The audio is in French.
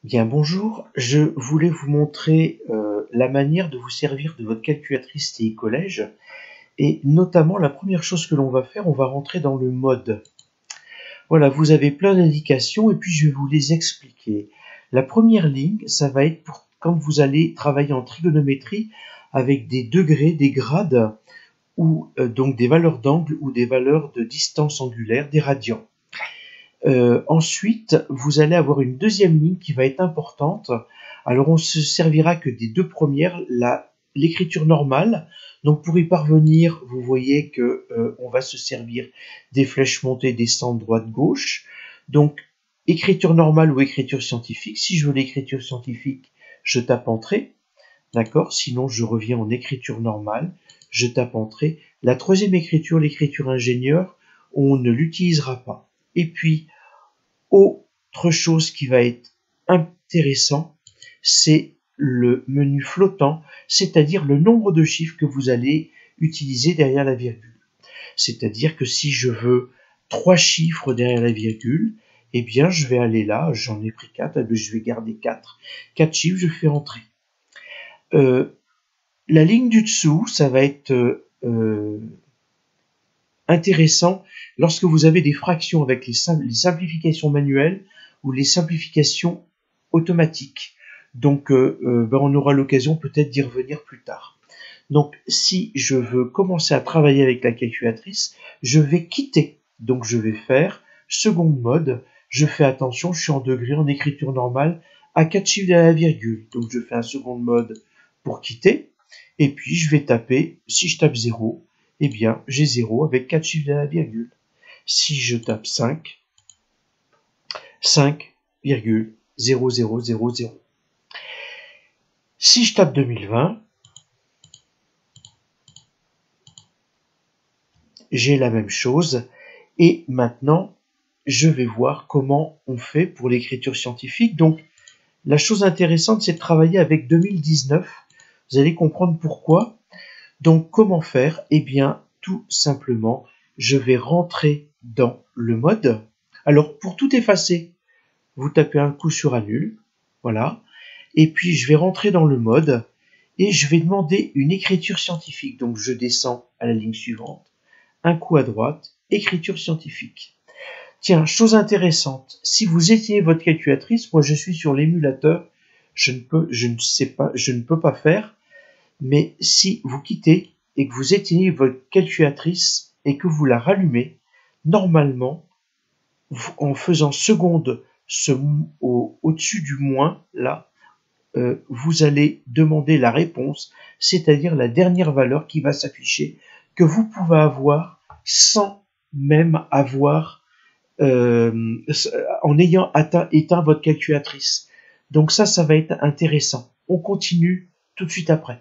Bien, bonjour. Je voulais vous montrer la manière de vous servir de votre calculatrice TI Collège. Et notamment, la première chose que l'on va faire, on va rentrer dans le mode. Voilà, vous avez plein d'indications et puis je vais vous les expliquer. La première ligne, ça va être pour quand vous allez travailler en trigonométrie avec des degrés, des grades, ou donc des valeurs d'angle ou des valeurs de distance angulaire, des radians. Ensuite, vous allez avoir une deuxième ligne qui va être importante. Alors, on se servira que des deux premières, l'écriture normale. Donc, pour y parvenir, vous voyez que on va se servir des flèches montées, descendre, droite, gauche. Donc, écriture normale ou écriture scientifique. Si je veux l'écriture scientifique, je tape Entrée. D'accord? Sinon, je reviens en écriture normale. Je tape Entrée. La troisième écriture, l'écriture ingénieur, on ne l'utilisera pas. Et puis, autre chose qui va être intéressant, c'est le menu flottant, c'est-à-dire le nombre de chiffres que vous allez utiliser derrière la virgule. C'est-à-dire que si je veux 3 chiffres derrière la virgule, eh bien je vais aller là, j'en ai pris 4, je vais garder 4. 4 chiffres, je fais Entrée. La ligne du dessous, ça va être intéressant lorsque vous avez des fractions avec les simplifications manuelles ou les simplifications automatiques. Donc, on aura l'occasion peut-être d'y revenir plus tard. Donc, si je veux commencer à travailler avec la calculatrice, je vais quitter. Donc, je vais faire seconde mode. Je fais attention, je suis en degré, en écriture normale, à 4 chiffres derrière la virgule. Donc, je fais un seconde mode pour quitter. Et puis, je vais taper, si je tape 0, eh bien, j'ai 0 avec 4 chiffres derrière la virgule. Si je tape 5, 5,0000. Si je tape 2020, j'ai la même chose. Et maintenant, je vais voir comment on fait pour l'écriture scientifique. Donc, la chose intéressante, c'est de travailler avec 2019. Vous allez comprendre pourquoi. Donc, comment faire? Eh bien, tout simplement, je vais rentrer dans le mode. Alors, pour tout effacer, vous tapez un coup sur Annule. Voilà. Et puis, je vais rentrer dans le mode et je vais demander une écriture scientifique. Donc, je descends à la ligne suivante. Un coup à droite, écriture scientifique. Tiens, chose intéressante, si vous éteignez votre calculatrice, moi je suis sur l'émulateur, je ne peux pas faire, mais si vous quittez et que vous éteignez votre calculatrice et que vous la rallumez, normalement, en faisant seconde au-dessus du moins, là, vous allez demander la réponse, c'est-à-dire la dernière valeur qui va s'afficher, que vous pouvez avoir sans même avoir, en ayant éteint votre calculatrice. Donc ça va être intéressant. On continue tout de suite après.